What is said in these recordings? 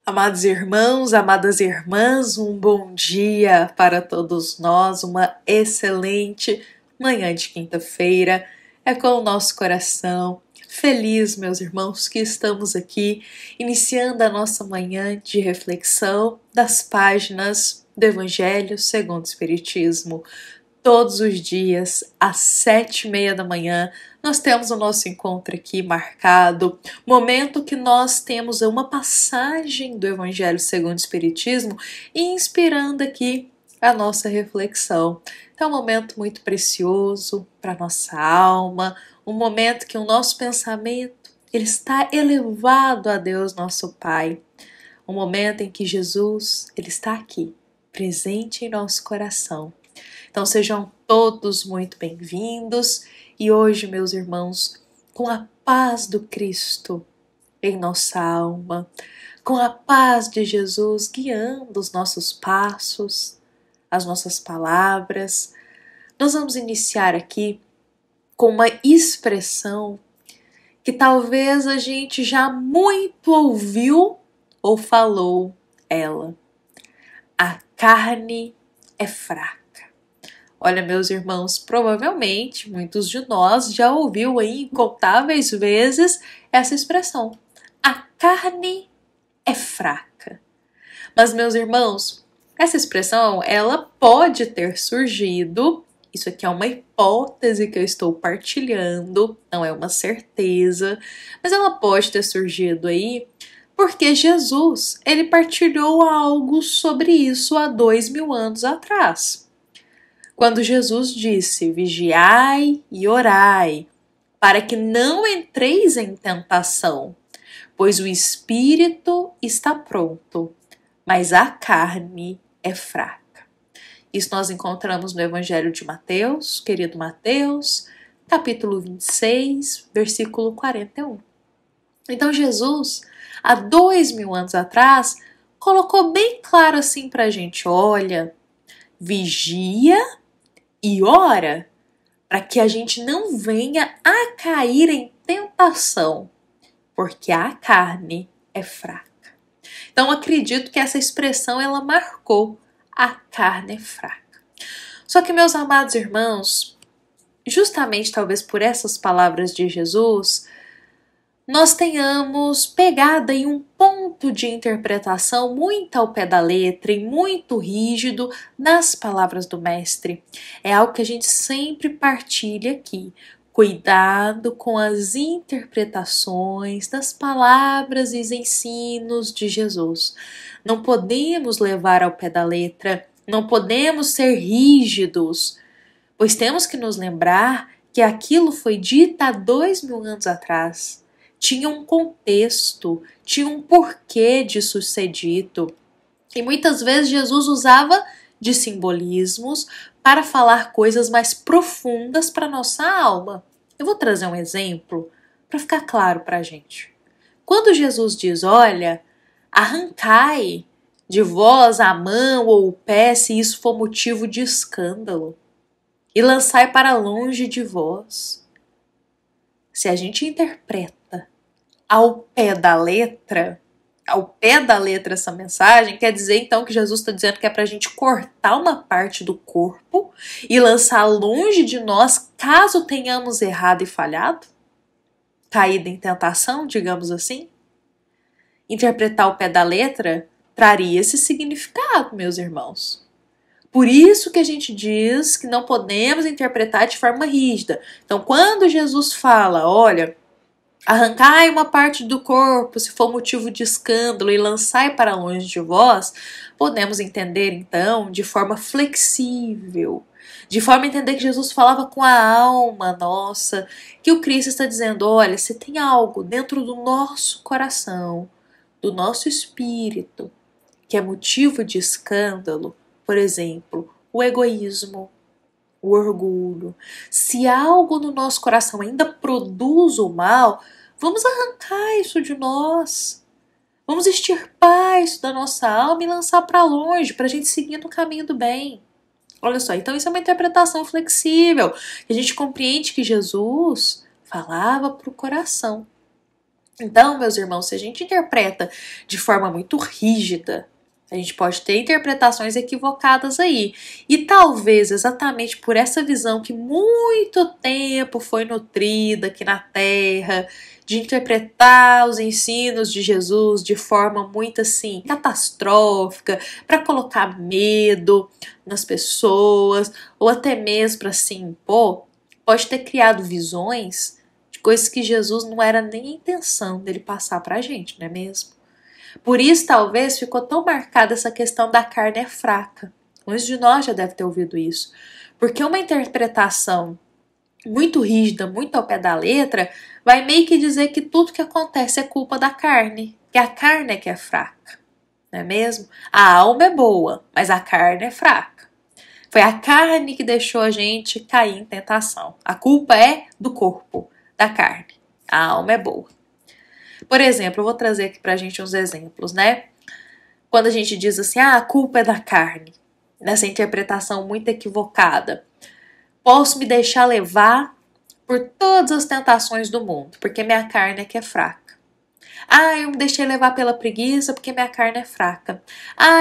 Amados irmãos, amadas irmãs, um bom dia para todos nós, uma excelente manhã de quinta-feira. É com o nosso coração feliz, meus irmãos, que estamos aqui iniciando a nossa manhã de reflexão das páginas do Evangelho segundo o Espiritismo. Todos os dias, às 7h30 da manhã, nós temos o nosso encontro aqui marcado, momento que nós temos uma passagem do Evangelho segundo o Espiritismo inspirando aqui a nossa reflexão. Então é um momento muito precioso para a nossa alma, um momento que o nosso pensamento ele está elevado a Deus, nosso Pai. Um momento em que Jesus ele está aqui, presente em nosso coração. Então sejam todos muito bem-vindos e hoje, meus irmãos, com a paz do Cristo em nossa alma, com a paz de Jesus guiando os nossos passos, as nossas palavras, nós vamos iniciar aqui com uma expressão que talvez a gente já muito ouviu ou falou ela. A carne é fraca. Olha, meus irmãos, provavelmente muitos de nós já ouviu aí incontáveis vezes essa expressão. A carne é fraca. Mas, meus irmãos, essa expressão, ela pode ter surgido, isso aqui é uma hipótese que eu estou partilhando, não é uma certeza, mas ela pode ter surgido aí porque Jesus, ele partilhou algo sobre isso há 2000 anos atrás. Quando Jesus disse, vigiai e orai, para que não entreis em tentação, pois o espírito está pronto, mas a carne é fraca. Isso nós encontramos no Evangelho de Mateus, querido Mateus, capítulo 26, versículo 41. Então Jesus, há 2000 anos atrás, colocou bem claro assim pra gente, olha, vigia e ora para que a gente não venha a cair em tentação, porque a carne é fraca. Então acredito que essa expressão ela marcou a carne é fraca. Só que, meus amados irmãos, justamente talvez por essas palavras de Jesus, nós tenhamos pegado em um ponto de interpretação muito ao pé da letra e muito rígido nas palavras do mestre. É algo que a gente sempre partilha aqui. Cuidado com as interpretações das palavras e ensinos de Jesus. Não podemos levar ao pé da letra, não podemos ser rígidos, pois temos que nos lembrar que aquilo foi dito há 2000 anos atrás. Tinha um contexto, tinha um porquê disso ser dito. E muitas vezes Jesus usava de simbolismos para falar coisas mais profundas para a nossa alma. Eu vou trazer um exemplo para ficar claro para a gente. Quando Jesus diz, olha, arrancai de vós a mão ou o pé se isso for motivo de escândalo, e lançai para longe de vós. Se a gente interpreta ao pé da letra essa mensagem, quer dizer então que Jesus está dizendo que é para a gente cortar uma parte do corpo e lançar longe de nós caso tenhamos errado e falhado? Caído em tentação, digamos assim? Interpretar ao pé da letra traria esse significado, meus irmãos. Por isso que a gente diz que não podemos interpretar de forma rígida. Então, quando Jesus fala, olha, arrancai uma parte do corpo se for motivo de escândalo e lançai para longe de vós, podemos entender então de forma flexível, de forma a entender que Jesus falava com a alma nossa, que o Cristo está dizendo, olha, se tem algo dentro do nosso coração, do nosso espírito, que é motivo de escândalo, por exemplo, o egoísmo, o orgulho, se algo no nosso coração ainda produz o mal, vamos arrancar isso de nós. Vamos extirpar isso da nossa alma e lançar para longe, para a gente seguir no caminho do bem. Olha só, então isso é uma interpretação flexível. A gente compreende que Jesus falava para o coração. Então, meus irmãos, se a gente interpreta de forma muito rígida, a gente pode ter interpretações equivocadas aí. E talvez exatamente por essa visão que muito tempo foi nutrida aqui na Terra, de interpretar os ensinos de Jesus de forma muito assim catastrófica, para colocar medo nas pessoas, ou até mesmo para se impor, pode ter criado visões de coisas que Jesus não era nem a intenção dele passar para a gente, não é mesmo? Por isso, talvez, ficou tão marcada essa questão da carne é fraca. Muitos de nós já devem ter ouvido isso. Porque uma interpretação muito rígida, muito ao pé da letra, vai meio que dizer que tudo que acontece é culpa da carne. Que a carne é que é fraca. Não é mesmo? A alma é boa, mas a carne é fraca. Foi a carne que deixou a gente cair em tentação. A culpa é do corpo, da carne. A alma é boa. Por exemplo, eu vou trazer aqui pra gente uns exemplos, né? Quando a gente diz assim, a culpa é da carne, nessa interpretação muito equivocada, posso me deixar levar por todas as tentações do mundo, porque minha carne é que é fraca. Eu me deixei levar pela preguiça porque minha carne é fraca.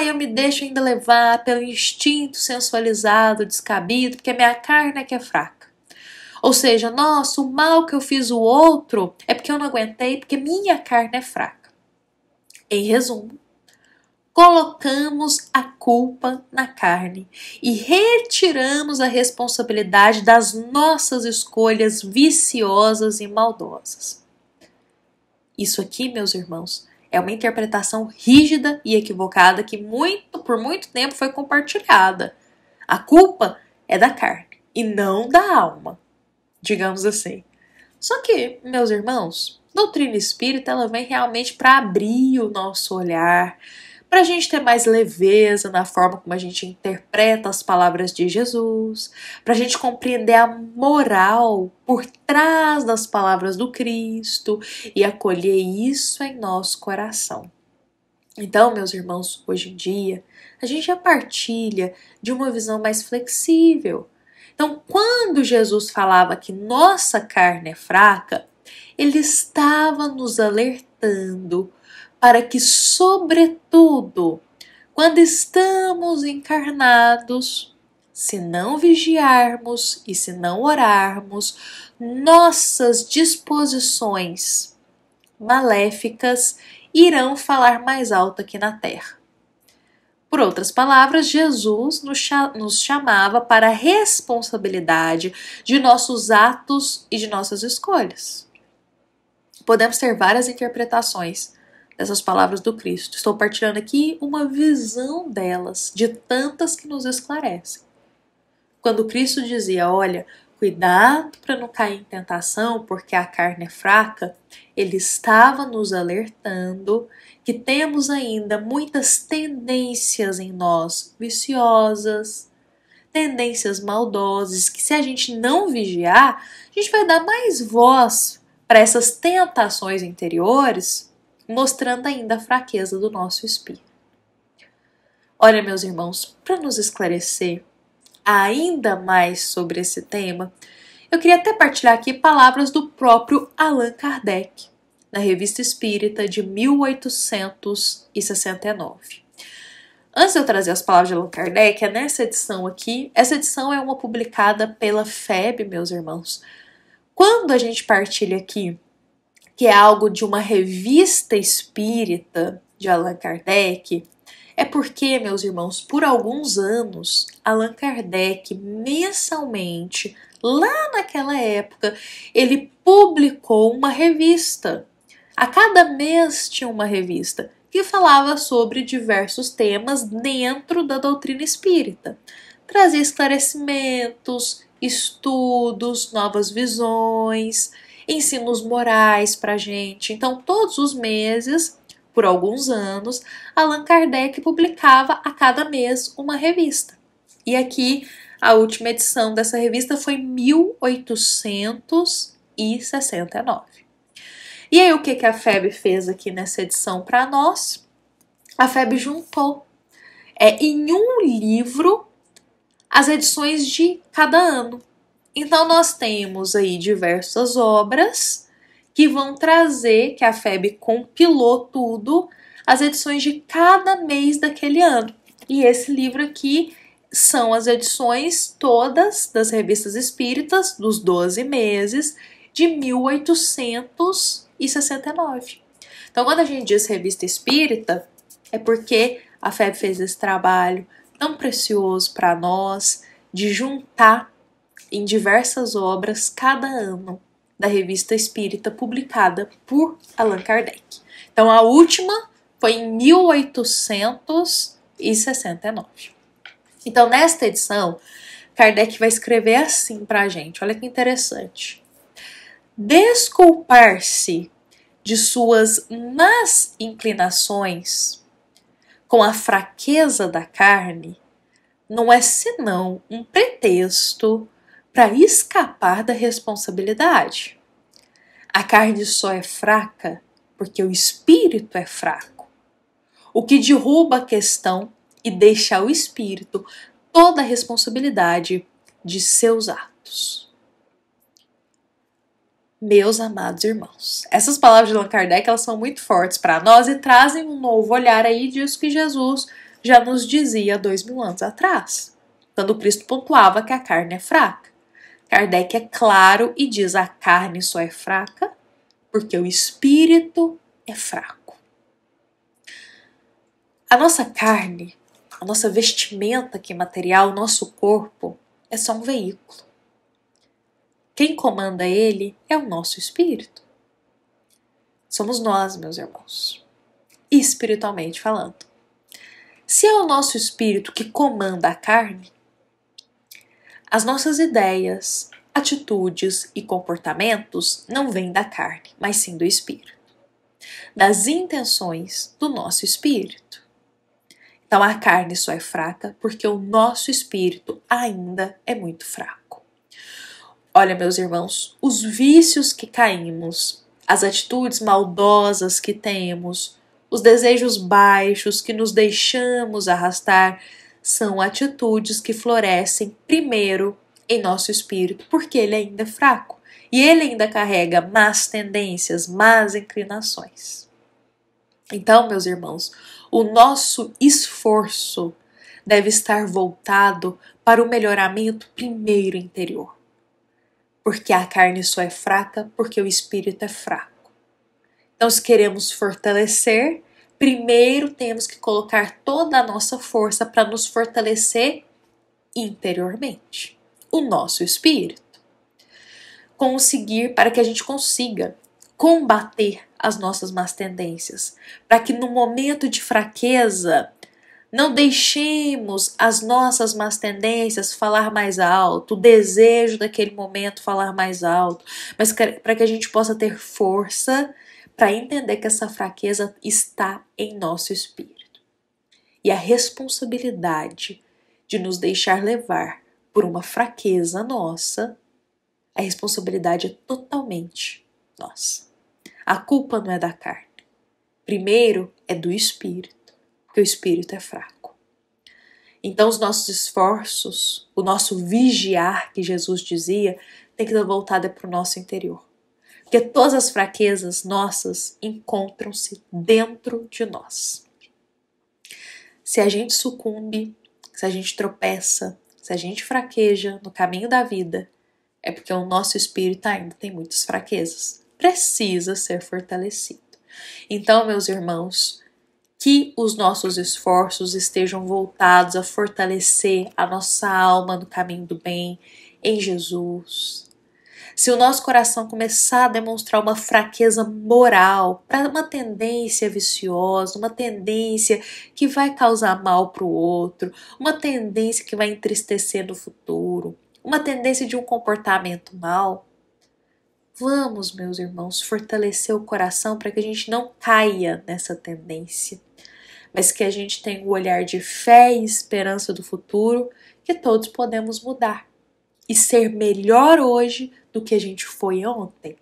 Eu me deixo ainda levar pelo instinto sensualizado, descabido, porque minha carne é que é fraca. Ou seja, nossa, o mal que eu fiz o outro é porque eu não aguentei, porque minha carne é fraca. Em resumo, colocamos a culpa na carne e retiramos a responsabilidade das nossas escolhas viciosas e maldosas. Isso aqui, meus irmãos, é uma interpretação rígida e equivocada que por muito tempo foi compartilhada. A culpa é da carne e não da alma, digamos assim. Só que, meus irmãos, doutrina espírita ela vem realmente para abrir o nosso olhar, para a gente ter mais leveza na forma como a gente interpreta as palavras de Jesus, para a gente compreender a moral por trás das palavras do Cristo e acolher isso em nosso coração. Então, meus irmãos, hoje em dia, a gente já partilha de uma visão mais flexível. Então, quando Jesus falava que nossa carne é fraca, ele estava nos alertando para que, sobretudo, quando estamos encarnados, se não vigiarmos e se não orarmos, nossas disposições maléficas irão falar mais alto aqui na terra. Por outras palavras, Jesus nos chamava para a responsabilidade de nossos atos e de nossas escolhas. Podemos ter várias interpretações dessas palavras do Cristo. Estou partilhando aqui uma visão delas, de tantas que nos esclarecem. Quando Cristo dizia, olha, cuidado para não cair em tentação, porque a carne é fraca, ele estava nos alertando que temos ainda muitas tendências em nós viciosas, tendências maldosas, que se a gente não vigiar, a gente vai dar mais voz para essas tentações interiores, mostrando ainda a fraqueza do nosso espírito. Olha, meus irmãos, para nos esclarecer ainda mais sobre esse tema, eu queria até partilhar aqui palavras do próprio Allan Kardec, na Revista Espírita de 1869. Antes de eu trazer as palavras de Allan Kardec, é nessa edição aqui, essa edição é uma publicada pela FEB, meus irmãos. Quando a gente partilha aqui que é algo de uma revista espírita de Allan Kardec, é porque, meus irmãos, por alguns anos, Allan Kardec, mensalmente, lá naquela época, ele publicou uma revista. A cada mês tinha uma revista que falava sobre diversos temas dentro da doutrina espírita. Trazia esclarecimentos, estudos, novas visões, ensinos morais pra gente. Então, todos os meses, por alguns anos, Allan Kardec publicava a cada mês uma revista. E aqui, a última edição dessa revista foi em 1869. E aí, o que a FEB fez aqui nessa edição para nós? A FEB juntou em um livro as edições de cada ano. Então, nós temos aí diversas obras que vão trazer, que a FEB compilou tudo, as edições de cada mês daquele ano. E esse livro aqui são as edições todas das revistas espíritas dos 12 meses de 1869. Então, quando a gente diz revista espírita, é porque a FEB fez esse trabalho tão precioso para nós de juntar em diversas obras cada ano da revista espírita publicada por Allan Kardec. Então, a última foi em 1869. Então, nesta edição, Kardec vai escrever assim para a gente. Olha que interessante. Desculpar-se de suas más inclinações com a fraqueza da carne não é senão um pretexto para escapar da responsabilidade. A carne só é fraca porque o espírito é fraco, o que derruba a questão e deixa ao espírito toda a responsabilidade de seus atos. Meus amados irmãos, essas palavras de Allan Kardec, elas são muito fortes para nós e trazem um novo olhar aí disso que Jesus já nos dizia 2000 anos atrás, quando Cristo pontuava que a carne é fraca. Kardec é claro e diz: a carne só é fraca porque o espírito é fraco. A nossa carne, a nossa vestimenta aqui material, o nosso corpo, é só um veículo. Quem comanda ele é o nosso espírito. Somos nós, meus irmãos, espiritualmente falando. Se é o nosso espírito que comanda a carne, as nossas ideias, atitudes e comportamentos não vêm da carne, mas sim do espírito, das intenções do nosso espírito. Então a carne só é fraca porque o nosso espírito ainda é muito fraco. Olha, meus irmãos, os vícios que caímos, as atitudes maldosas que temos, os desejos baixos que nos deixamos arrastar, são atitudes que florescem primeiro em nosso espírito, porque ele ainda é fraco e ele ainda carrega más tendências, más inclinações. Então, meus irmãos, o nosso esforço deve estar voltado para o melhoramento primeiro interior. Porque a carne só é fraca porque o espírito é fraco. Então, se queremos fortalecer, primeiro temos que colocar toda a nossa força para nos fortalecer interiormente, o nosso espírito. Para que a gente consiga combater as nossas más tendências, para que no momento de fraqueza não deixemos as nossas más tendências falar mais alto, o desejo daquele momento falar mais alto, mas para que a gente possa ter força para entender que essa fraqueza está em nosso espírito. E a responsabilidade de nos deixar levar por uma fraqueza nossa, a responsabilidade é totalmente nossa. A culpa não é da carne. Primeiro é do espírito. Porque o espírito é fraco. Então os nossos esforços, o nosso vigiar, que Jesus dizia, tem que estar voltado para o nosso interior. Porque todas as fraquezas nossas encontram-se dentro de nós. Se a gente sucumbe, se a gente tropeça, se a gente fraqueja no caminho da vida, é porque o nosso espírito ainda tem muitas fraquezas. Precisa ser fortalecido. Então, meus irmãos, que os nossos esforços estejam voltados a fortalecer a nossa alma no caminho do bem, em Jesus. Se o nosso coração começar a demonstrar uma fraqueza moral, para uma tendência viciosa, uma tendência que vai causar mal para o outro, uma tendência que vai entristecer no futuro, uma tendência de um comportamento mal, vamos, meus irmãos, fortalecer o coração para que a gente não caia nessa tendência, mas que a gente tenha o olhar de fé e esperança do futuro, que todos podemos mudar e ser melhor hoje do que a gente foi ontem.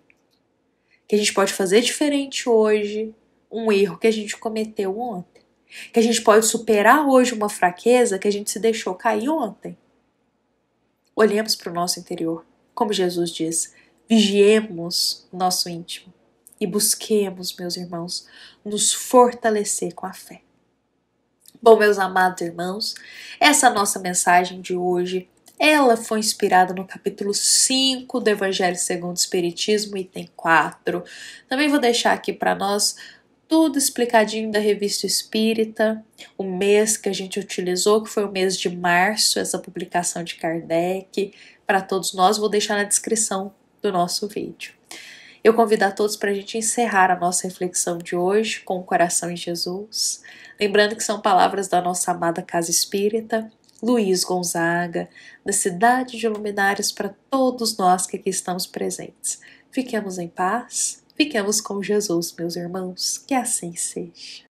Que a gente pode fazer diferente hoje um erro que a gente cometeu ontem. Que a gente pode superar hoje uma fraqueza que a gente se deixou cair ontem. Olhemos para o nosso interior. Como Jesus diz, vigiemos o nosso íntimo. e busquemos, meus irmãos, nos fortalecer com a fé. Bom, meus amados irmãos, essa nossa mensagem de hoje, ela foi inspirada no capítulo 5 do Evangelho segundo o Espiritismo, item 4. Também vou deixar aqui para nós tudo explicadinho da Revista Espírita, o mês que a gente utilizou, que foi o mês de março, essa publicação de Kardec, para todos nós, vou deixar na descrição do nosso vídeo. Eu convido a todos para a gente encerrar a nossa reflexão de hoje com o coração em Jesus, lembrando que são palavras da nossa amada Casa Espírita, Luiz Gonzaga, da cidade de Luminares, para todos nós que aqui estamos presentes. Fiquemos em paz, fiquemos com Jesus, meus irmãos, que assim seja.